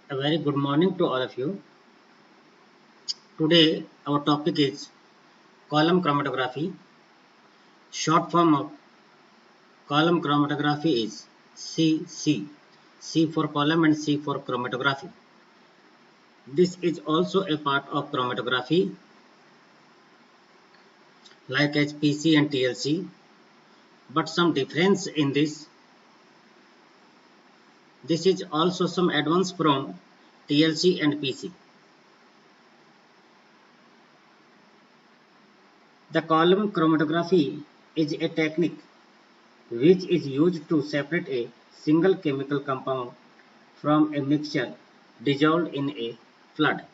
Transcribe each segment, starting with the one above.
A very good morning to all of you. Today our topic is column chromatography. Short form of column chromatography is CC. C for column and C for chromatography. This is also a part of chromatography like HPC and TLC, but some difference in this. This is also some advance from TLC and PC. The column chromatography is a technique which is used to separate a single chemical compound from a mixture dissolved in a flood.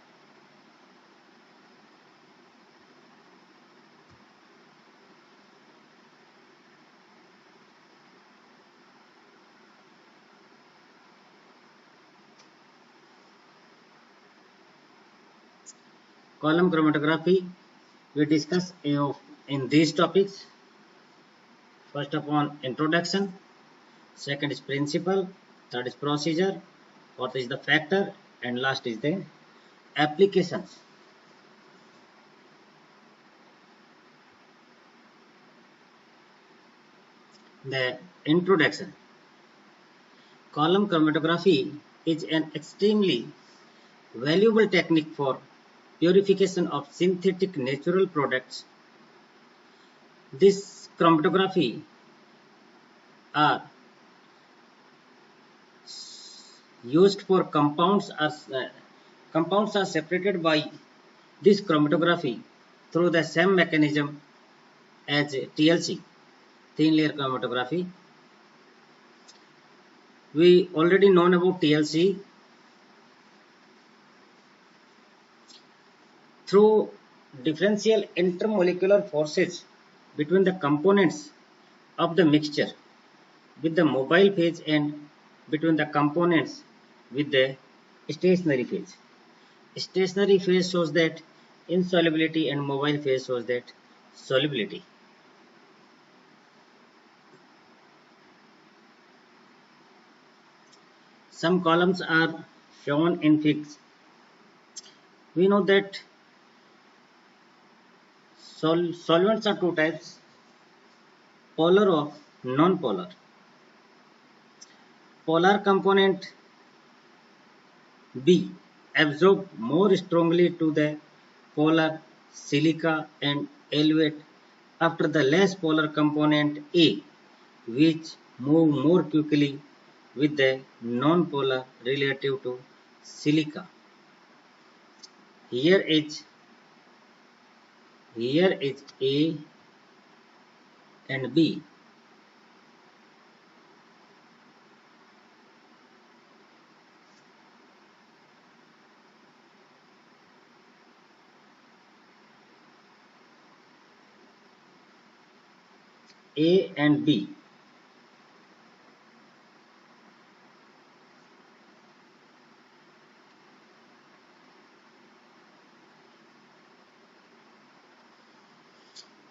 Column chromatography we discuss in these topics. First upon introduction, second is principle, third is procedure, fourth is the factor, and last is the applications. The introduction. Column chromatography is an extremely valuable technique for purification of synthetic natural products. This chromatography are used for compounds are separated by this chromatography through the same mechanism as TLC, thin layer chromatography. We already known about TLC. Through differential intermolecular forces between the components of the mixture with the mobile phase and between the components with the stationary phase. Stationary phase shows that insolubility and mobile phase shows that solubility. Some columns are shown in figures. We know that solvents are two types, polar or non-polar. Polar component B absorb more strongly to the polar silica and elevate after the less polar component A, which move more quickly with the non-polar relative to silica. Here is A and B. A and B.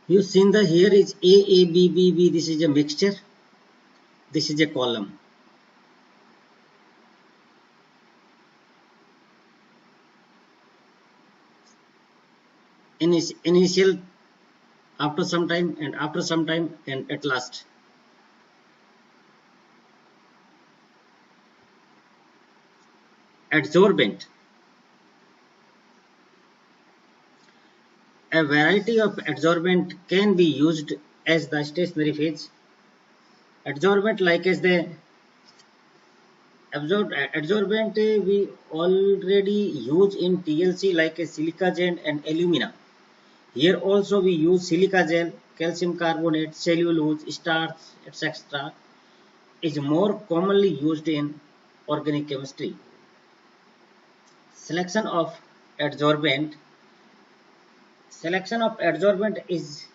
You seen the here is A, B, B, B. This is a mixture. This is a column. Initial, after some time, and after some time, and at last. Adsorbent. A variety of adsorbent can be used as the stationary phase. Adsorbent like as the adsorbent we already use in TLC like a silica gel and alumina. Here also we use silica gel, calcium carbonate, cellulose, starch, etc. is more commonly used in organic chemistry. Selection of adsorbent. Selection of adsorbent is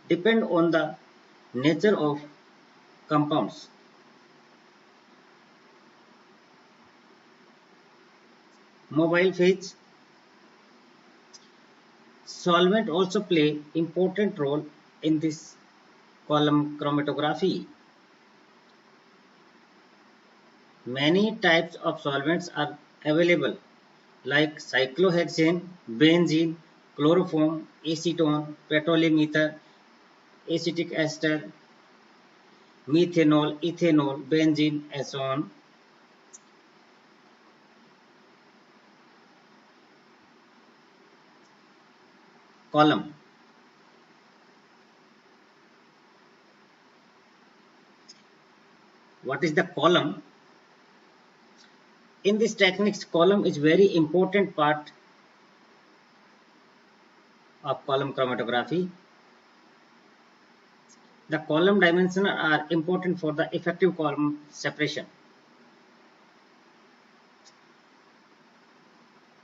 depend on the nature of compounds. Mobile phase. Solvent also play important role in this column chromatography. Many types of solvents are available like cyclohexane, benzene, chloroform, acetone, petroleum ether, acetic ester, methanol, ethanol, benzene, and so on. Column. What is the column? In this techniques, column is very important part of column chromatography. The column dimensions are important for the effective column separation.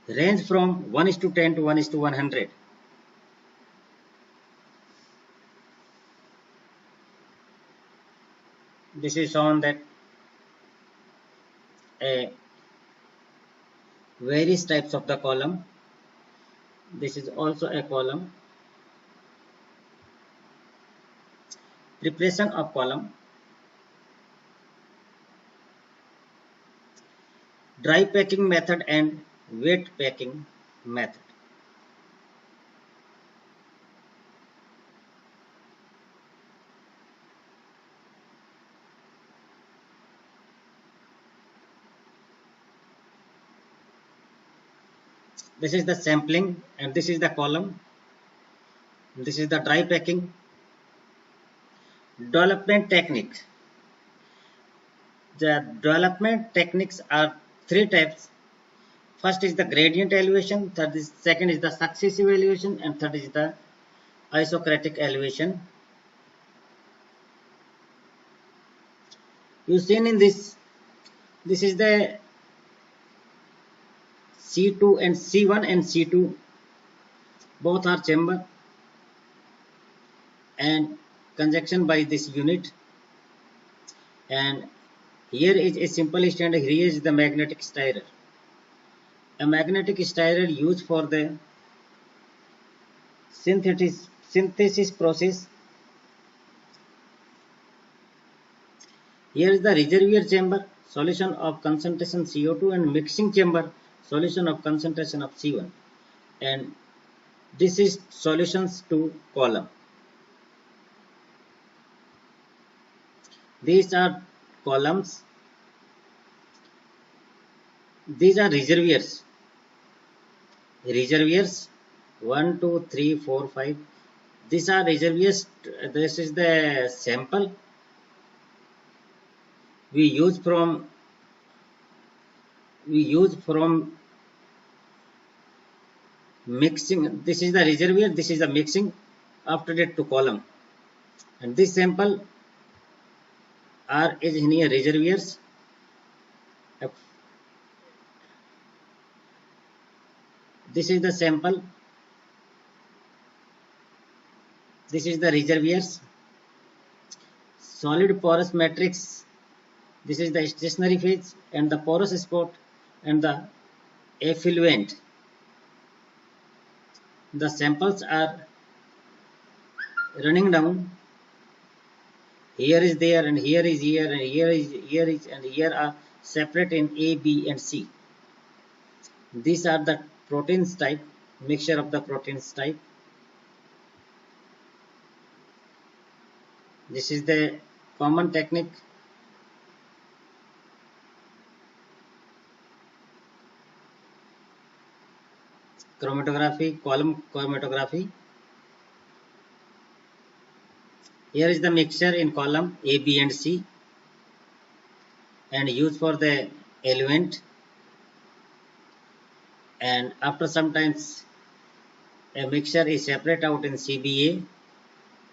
Range from 1:10 to 1:100. This is shown that various types of the column. This is also a column. Preparation of column. Dry packing method and wet packing method. This is the sampling and this is the column. This is the dry packing. Development technique. The development techniques are three types. First is the gradient elevation, second is the successive elevation, and third is the isocratic elevation. You seen in this is the C2 and C1 and C2, both are chamber and conjunction by this unit, and here is a simple standard. Here is the magnetic stirrer. A magnetic stirrer used for the synthesis process. Here is the reservoir chamber, solution of concentration CO2, and mixing chamber, solution of concentration of C1, and this is solutions to column. These are columns. These are reservoirs. Reservoirs 1, 2, 3, 4, 5. These are reservoirs. This is the sample we use from mixing. This is the reservoir. This is the mixing. After that to column, and this sample are is in here reservoirs. This is the sample. This is the reservoirs. Solid porous matrix. This is the stationary phase and the porous spot and the effluent. The samples are running down. Here is there, and here is here, and here is, and here are separate in A, B, and C. These are the proteins type, mixture of the proteins type. This is the common technique. Chromatography, column chromatography. Here is the mixture in column A, B, and C, and used for the element. And after some times, a mixture is separate out in CBA,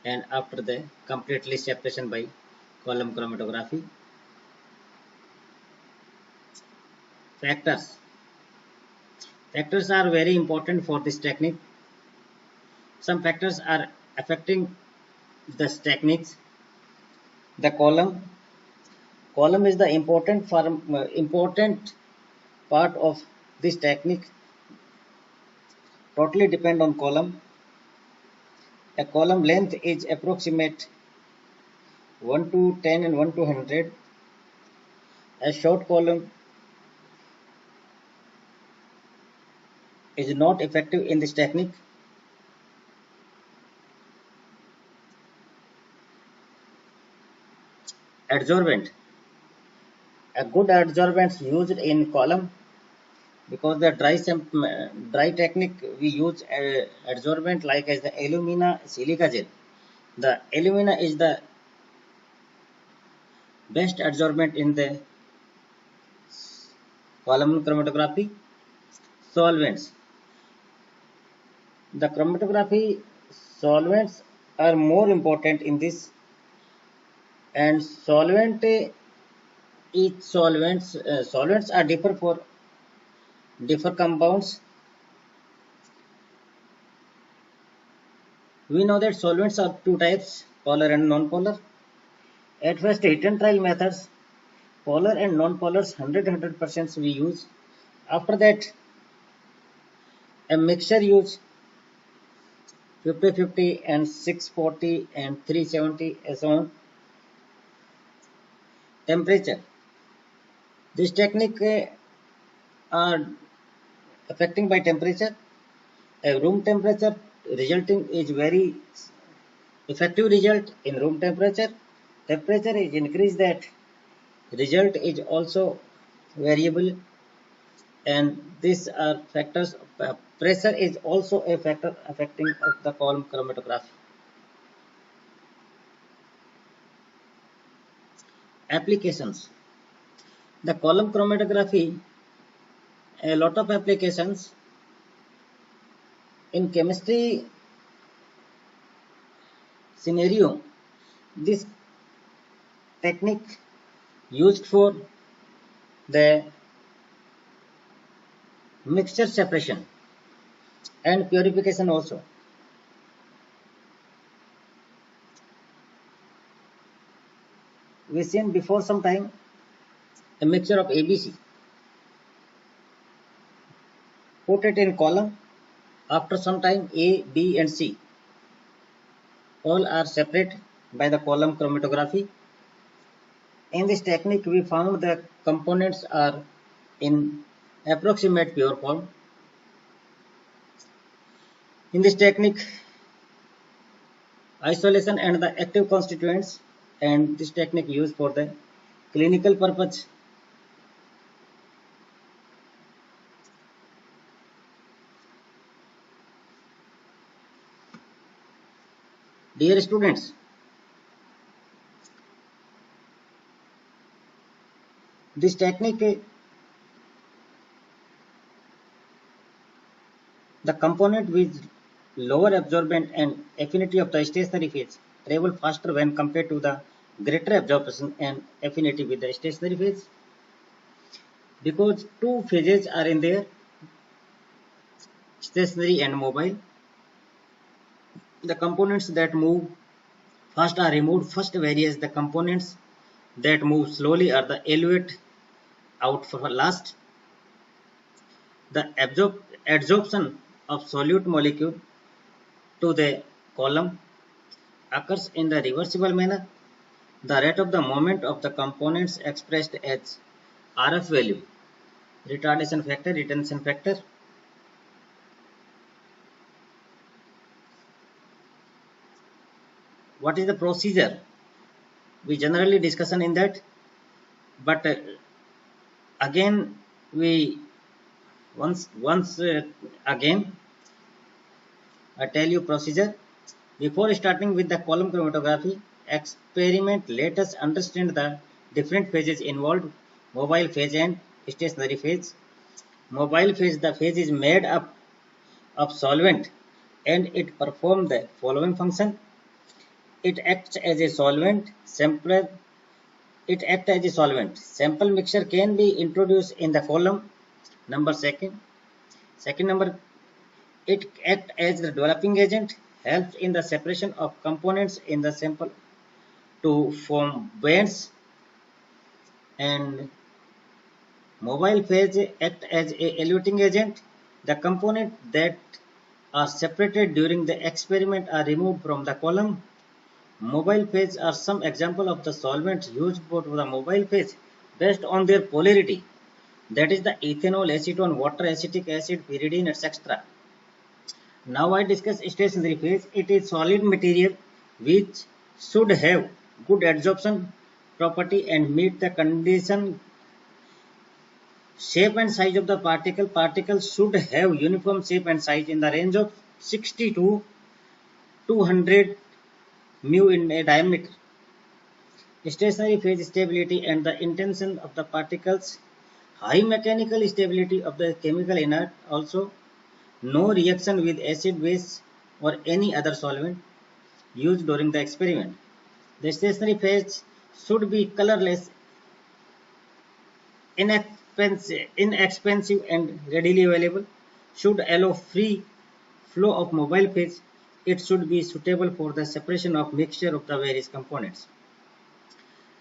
and after the completely separation by column chromatography. Factors. Factors are very important for this technique. Some factors are affecting this techniques. The column is the important part of this technique. Totally depend on column. A column length is approximate 1 to 10 and 1 to 100. A short column is not effective in this technique. Adsorbent. A good adsorbent used in column, because the dry technique we use adsorbent like as the alumina silica gel. The alumina is the best adsorbent in the column chromatography. Solvents. The chromatography solvents are more important in this, and solvents are differ for differ compounds. We know that solvents are two types, polar and non-polar. At first, heat and trial methods, polar and non-polars 100% we use. After that, a mixture use 50-50 and 640 and 370 and so on. Temperature. This technique are affecting by temperature. A room temperature resulting is very effective result in room temperature. Temperature is increased, that result is also variable, and these are factors. Pressure is also a factor affecting of the column chromatography. Applications. The column chromatography, a lot of applications in chemistry scenario. This technique used for the mixture separation and purification also. We seen before some time a mixture of ABC. Put it in column. After some time, A, B and C all are separate by the column chromatography. In this technique, we found the components are in approximate pure form. In this technique, isolation and the active constituents, and this technique used for the clinical purpose. Dear students, this technique, the component with lower absorbance and affinity of the stationary phase travel faster when compared to the greater absorption and affinity with the stationary phase, because two phases are in there, stationary and mobile. The components that move fast are removed first, whereas the components that move slowly are the elevate out for last. The adsorption of solute molecule to the column occurs in the reversible manner. The rate of the movement of the components expressed as RF value, retardation factor, retention factor. What is the procedure? We generally discussion in that, but again we once again I tell you procedure. Before starting with the column chromatography experiment, let us understand the different phases involved: mobile phase and stationary phase. Mobile phase, the phase is made up of solvent and it performs the following function. It acts as a solvent. It acts as a solvent. Sample mixture can be introduced in the column. Number second. Second number, it acts as the developing agent, helps in the separation of components in the sample to form bands. And mobile phase act as a eluting agent. The components that are separated during the experiment are removed from the column. Mobile phase are some example of the solvents used for the mobile phase based on their polarity. that is the ethanol, acetone, water, acetic acid, pyridine, etc. Now I discuss stationary phase. It is solid material which should have good adsorption property and meet the condition. Shape and size of the particle. Particles should have uniform shape and size in the range of 60 to 200 mu in a diameter. Stationary phase stability and the intention of the particles. High mechanical stability of the chemical inert. Also, no reaction with acid, base or any other solvent used during the experiment. The stationary phase should be colorless, inexpensive and readily available. Should allow free flow of mobile phase. It should be suitable for the separation of mixture of the various components.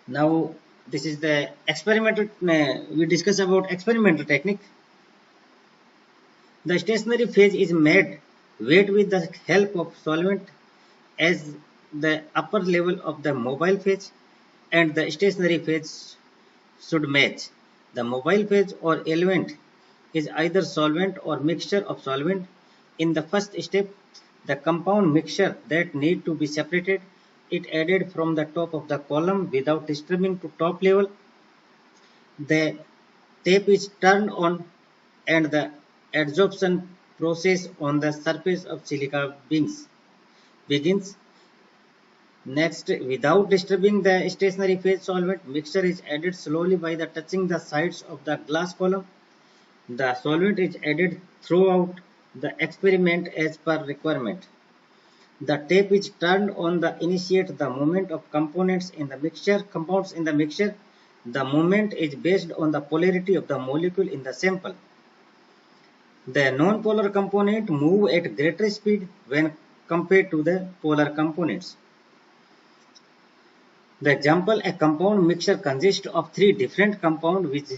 Now this is the experimental, we discuss about experimental technique. The stationary phase is made wet with the help of solvent as the upper level of the mobile phase, and the stationary phase should match. The mobile phase or element is either solvent or mixture of solvent. In the first step, the compound mixture that need to be separated, it added from the top of the column without disturbing to top level. The tape is turned on and the adsorption process on the surface of silica begins. Next, without disturbing the stationary phase, solvent mixture is added slowly by the touching the sides of the glass column. The solvent is added throughout the experiment as per requirement. The tape is turned on the initiate the movement of compounds in the mixture. The movement is based on the polarity of the molecule in the sample. The non-polar component move at greater speed when compared to the polar components. The example, a compound mixture consists of three different compounds which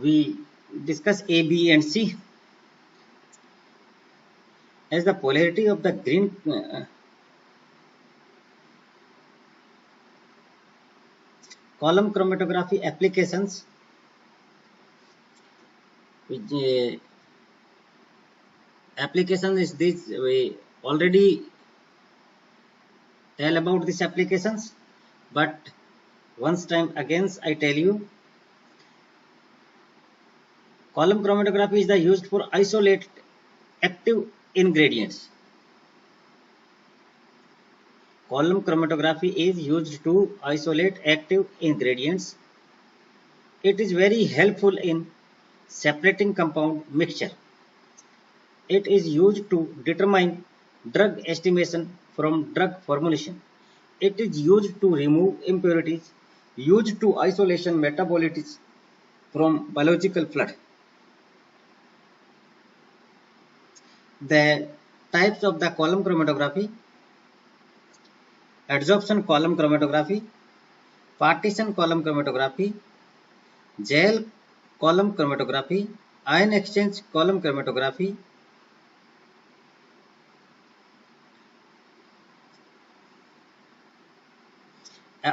we discuss A, B and C. As the polarity of the green column chromatography applications, which application is this, we already tell about these applications, but once time again I tell you, column chromatography is the used for isolate active ingredients. Column chromatography is used to isolate active ingredients. It is very helpful in separating compound mixture. It is used to determine drug estimation from drug formulation. It is used to remove impurities, used to isolation metabolites from biological flood. The types of the column chromatography: adsorption column chromatography, partition column chromatography, gel column chromatography, ion exchange column chromatography,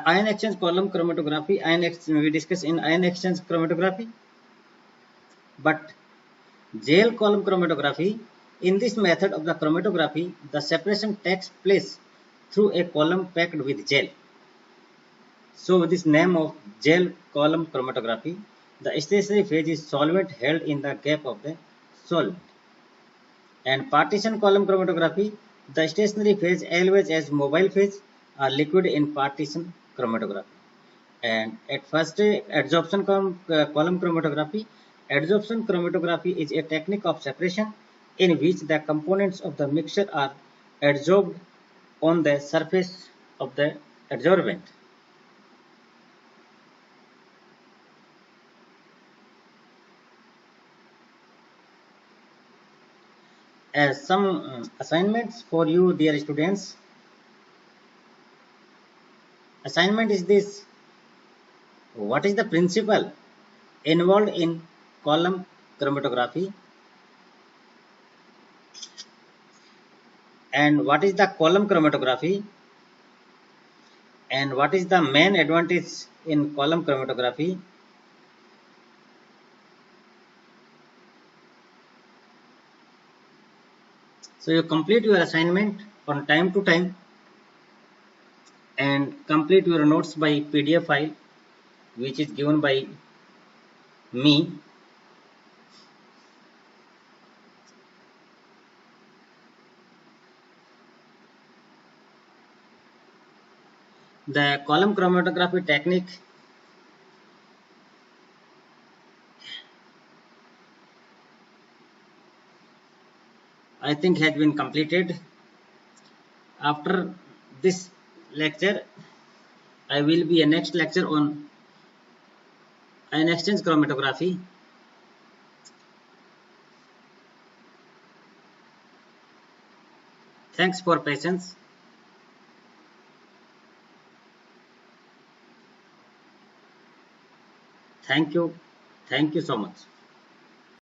ion exchange column chromatography, we discuss in ion exchange chromatography. But gel column chromatography, in this method of the chromatography, the separation takes place through a column packed with gel. So this name of gel column chromatography. The stationary phase is solvent held in the gap of the solvent. And partition column chromatography, the stationary phase always as mobile phase are liquid in partition chromatography. And at first, adsorption column chromatography. Adsorption chromatography is a technique of separation in which the components of the mixture are adsorbed on the surface of the adsorbent. As some assignments for you, dear students. Assignment is this: what is the principle involved in column chromatography, and what is the column chromatography, and what is the main advantage in column chromatography, So you complete your assignment on time to time and complete your notes by PDF file which is given by me. The column chromatography technique I think has been completed. After this lecture, I will be a next lecture on ion exchange chromatography. Thanks for patience. Thank you. Thank you so much.